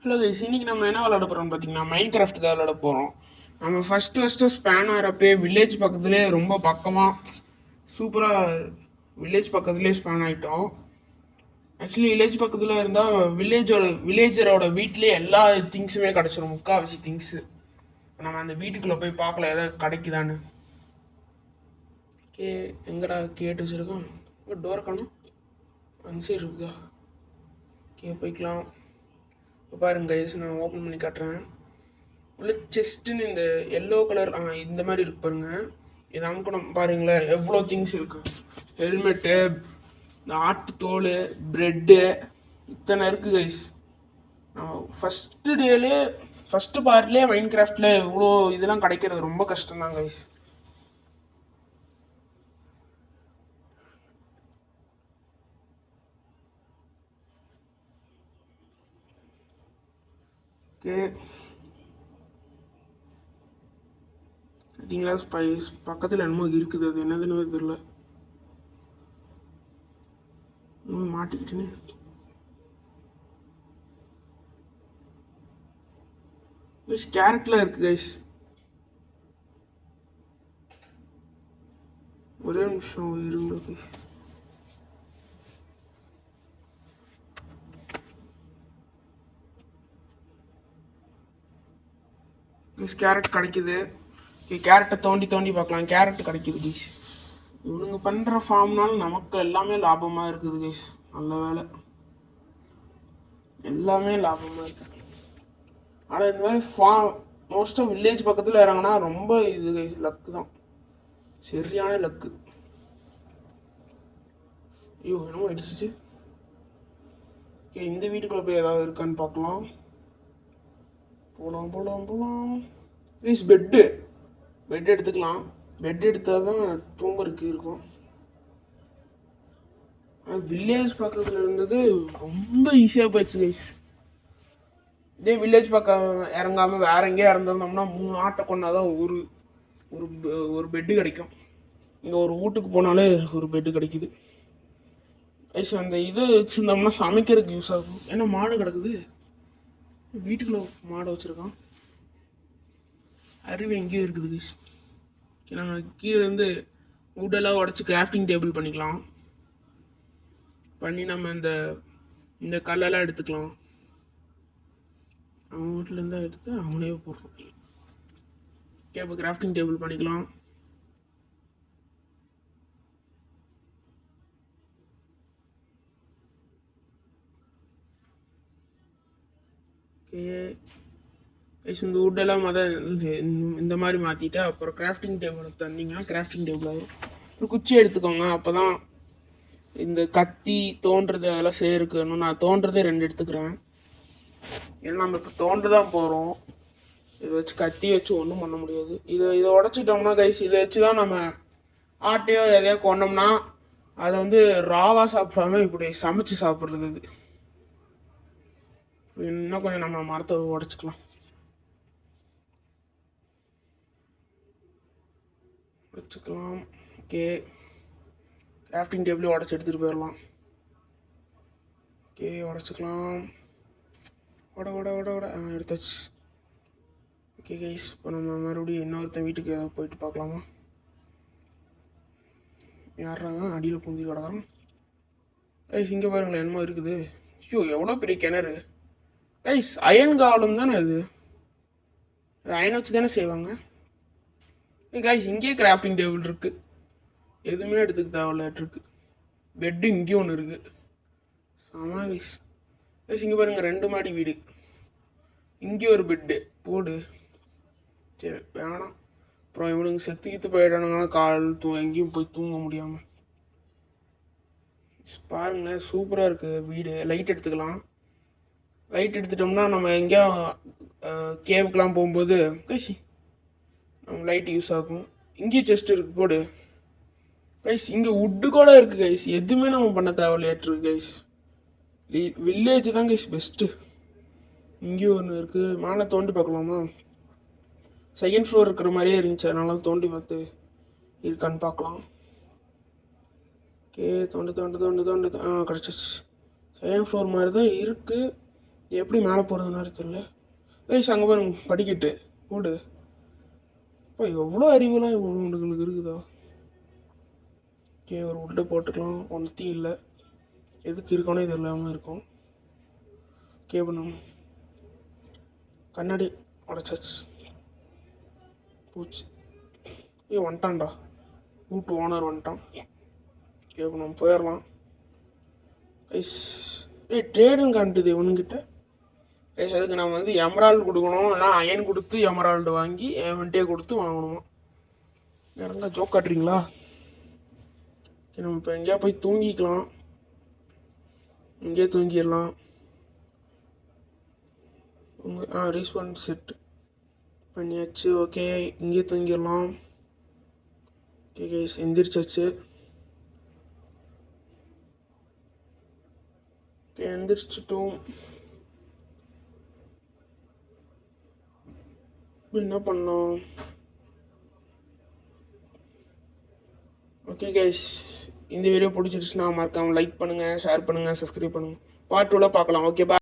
Hello guys, இன்னைக்கு நம்ம என்ன விளாட போகிறோம்னு பார்த்தீங்கன்னா மைண்ட் கிராஃப்ட் தான் விளாட போகிறோம். நம்ம ஃபஸ்ட்டு ஸ்பேன் ஆகிறப்பே வில்லேஜ் பக்கத்துலேயே ரொம்ப பக்கமாக சூப்பராக வில்லேஜ் பக்கத்துலேயே ஸ்பேன் ஆகிட்டோம். ஆக்சுவலி வில்லேஜ் பக்கத்தில் இருந்தால் வில்லேஜரோட வீட்லேயே எல்லா திங்ஸுமே கிடச்சிரும், முக்கால்வாசி திங்ஸு. நம்ம அந்த வீட்டுக்குள்ளே போய் பார்க்கல ஏதாவது கிடைக்குதான்னு. ஓகே, எங்கடா கேட்டு வச்சுருக்கோம், டோர் காணும் அன்சைடு இருக்குதா? ஓகே, போய்க்கலாம். இப்போ பாருங்க கைஸ், நான் ஓப்பன் பண்ணி காட்டுறேன். உள்ள செஸ்ட்டுன்னு இந்த எல்லோ கலர் இந்த மாதிரி இருக்கு பாருங்க. இது அமுக்கணும் பாருங்களேன், எவ்வளோ திங்ஸ் இருக்கு. ஹெல்மெட்டு, இந்த ஆட்டு தோல், ப்ரெட்டு, இத்தனை இருக்குது கைஸ். ஃபஸ்ட்டு டேலே ஃபஸ்ட்டு பார்ட்லேயே மைண்ட் கிராஃப்டில் இவ்வளோ இதெல்லாம் கிடைக்கிறது ரொம்ப கஷ்டம்தான் கைஸ். ஓகே, பார்த்தீங்களா ஸ்பைஸ் பக்கத்தில் என்னமோ இருக்குது, அது என்னதுன்னு தெரியல. மாட்டிக்கிட்டுன்னு கைஸ், கேரட்லாம் இருக்குது கைஸ். ஒரே நிமிஷம் இருங்க கைஸ். கேரட் கிடைக்குது. கேரட்டை தோண்டி தோண்டி பார்க்கலாம், கேரட் கிடைக்குது கைஸ். இவனுங்க பண்ணுற ஃபார்ம்னால நமக்கு எல்லாமே லாபமாக இருக்குது கைஸ். நல்ல வேலை, எல்லாமே லாபமாக இருக்குது. ஆனால் இந்த மாதிரி ஃபார்ம் மோஸ்ட்டாக வில்லேஜ் பக்கத்தில் இறங்கினா ரொம்ப இது கைஸ், லக்கு தான், சரியான லக்கு. ஐயோ என்னமோ அடிச்சிச்சு. ஓகே, இந்த வீட்டுக்குள்ளே போய் ஏதாவது இருக்கான்னு பார்க்கலாம். போகலாம் போகலாம் போகலாம் ப்ளீஸ். பெட்டு எடுத்துக்கலாம். பெட் எடுத்தால் தான் தூங்குறதுக்கு இருக்கும். ஆனால் வில்லேஜ் பக்கத்தில் இருந்தது ரொம்ப ஈஸியாக போயிடுச்சு கைஸ். இதே வில்லேஜ் பக்கம் இறங்காமல் வேற எங்கேயா இறந்துருந்தோம்னா 3 ஆட்டை கொண்டாதான் ஒரு ஒரு ஒரு பெட்டு கிடைக்கும். இங்கே ஒரு வீட்டுக்கு போனாலே ஒரு பெட்டு கிடைக்குது கைஸ். அந்த இது வச்சுருந்தோம்னா சமைக்கிறதுக்கு யூஸ் ஆகும். ஏன்னா மாடு கிடக்குது வீட்டுக்குள்ளே, மாடை வச்சுருக்கான். அறிவு எங்கேயும் இருக்குது கைஸ். நம்ம கீழேருந்து உடெல்லாம் உடச்சி கிராஃப்டிங் டேபிள் பண்ணிக்கலாம். பண்ணி நம்ம இந்த கல்லெல்லாம் எடுத்துக்கலாம். அவன் வீட்டிலேருந்து எடுத்து அவனே போடுறோம். ஓகே, இப்போ கிராஃப்டிங் டேபிள் பண்ணிக்கலாம். ஓகே கைஸ், இந்த வுட்டெல்லாம் இந்த மாதிரி மாற்றிட்டு அப்புறம் கிராஃப்டிங் டேபிளுக்கு தந்தீங்கன்னா கிராஃப்டிங் டேபிள் ஆகும். ஒரு குச்சி எடுத்துக்கோங்க, அப்போ தான் இந்த கத்தி தோன்றது அதெல்லாம் சேர்க்கணும். நான் தோன்றதே 2 எடுத்துக்கிறேன். ஏன்னா நம்ம இப்போ தோன்று தான் போகிறோம். இதை வச்சு கத்தி வச்சு ஒன்றும் பண்ண முடியாது. இதை உடச்சிட்டோம்னா கைஸ், இதை வச்சு தான் நம்ம ஆட்டையோ எதையோ கொண்டோம்னா அதை வந்து ராவாக சாப்பிடாம இப்படி சமைச்சு சாப்பிட்றது. இது இன்னும் கொஞ்சம் நம்ம மரத்தை உடச்சிக்கலாம். வச்சுக்கலாம். ஓகே, கிராஃப்டிங் டேபிளே உடச்சி எடுத்துகிட்டு போயிடலாம். ஓகே, உடச்சிக்கலாம். ஓட எடுத்தாச்சு. ஓகே கைஸ், இப்போ நம்ம மறுபடியும் இன்னொருத்தன் வீட்டுக்கு போயிட்டு பார்க்கலாமா? யாராங்க அடியில் பூந்தி கிடக்குறோம் கைஸ்? இங்கே பாருங்களேன் என்னமோ இருக்குது. ஐயோ எவ்வளோ பெரிய கிணறு கைஸ். அயன் காலம் தானே அது அயன் வச்சு தானே செய்வாங்க. கைஸ், இங்கேயே கிராஃப்டிங் டேபிள் இருக்குது. எதுவுமே எடுத்துக்க தேவையில்லாட்டிருக்கு. பெட்டு இங்கேயும் ஒன்று இருக்குது. சாமா கைஸ். கைஸ், இங்கே பாருங்கள் 2 மாடி வீடு. இங்கே ஒரு பெட்டு போடு. சரி வேணாம், அப்புறம் இவனுங்க செத்துக்கிட்டு போயிடானுங்கன்னா கால் எங்கேயும் போய் தூங்க முடியாமல். பாருங்களேன் சூப்பராக இருக்குது வீடு. லைட் எடுத்துக்கலாம். லைட் எடுத்துட்டோம்னா நம்ம எங்கேயா கேவுக்கெலாம் போகும்போது கைஸ் நம்ம லைட் யூஸ் ஆகும். இங்கேயும் செஸ்ட் இருக்குது போடு கைஸ். இங்கே உட்டு கூட இருக்குது கைஸ். எதுவுமே நம்ம பண்ண தேவையில்லையாட்டிருக்கு கைஸ். வில்லேஜ் தான் கைஸ் பெஸ்ட்டு. இங்கேயும் ஒன்று இருக்குது. மேலே தோண்டி பார்க்கலாமா? செகண்ட் ஃப்ளோர் இருக்கிற மாதிரியே இருந்துச்சு, அதனால தோண்டி பார்த்து இருக்கான்னு பார்க்கலாம். ஓகே, தோண்டு கிடச்சிச்சு. செகண்ட் ஃப்ளோர் மாதிரி தான் இருக்குது. எப்படி மேலே போகிறதுனாரு தெரியல. கைஸ் அங்கே பாருங்க படிக்கட்டு போடு. இப்போ எவ்வளோ அறிவுலாம் உங்களுக்கு இருக்குதா? ஓகே ஒரு உள்ள போட்டுக்கலாம். ஒன்றுத்தையும் இல்லை, எதுக்கு இருக்கணும் இது இல்லாமல் இருக்கும். ஓகே பண்ணும் கண்ணாடி உடச்சாச்சு போச்சு. வந்துட்டான்டா, வீட்டு ஓனர் வந்துட்டான். ஓகே இப்போ நம்ம போயிடலாம். கைஸ் ட்ரேடுன்னு காட்டுது இவனுங்கிட்ட. கைஸ் அதுக்கு நம்ம வந்து எமரால்டு கொடுக்கணும், இல்லைனா அயன் கொடுத்து எமரால்டு வாங்கி எவன்ட்டே கொடுத்து வாங்கணுமா. இறங்க ஜோக் காட்டுறீங்களா? நம்ம இப்போ எங்கேயா போய் தூங்கிக்கலாம். இங்கேயே தூங்கிடலாம். ரீஸ்பான் செட் பண்ணியாச்சு. ஓகே இங்கே தூங்கிடலாம். ஓகே கைஸ் எந்திரிச்சாச்சு. எந்திரிச்சிட்டோம். என்ன பண்ணோம்? ஓகே கைஸ் இந்த வீடியோ பிடிச்சிருச்சுன்னா மறக்காமல் லைக் பண்ணுங்கள், ஷேர் பண்ணுங்கள், சப்ஸ்கிரைப் பண்ணுங்கள். பார்ட் 2ல பார்க்கலாம். Okay bye.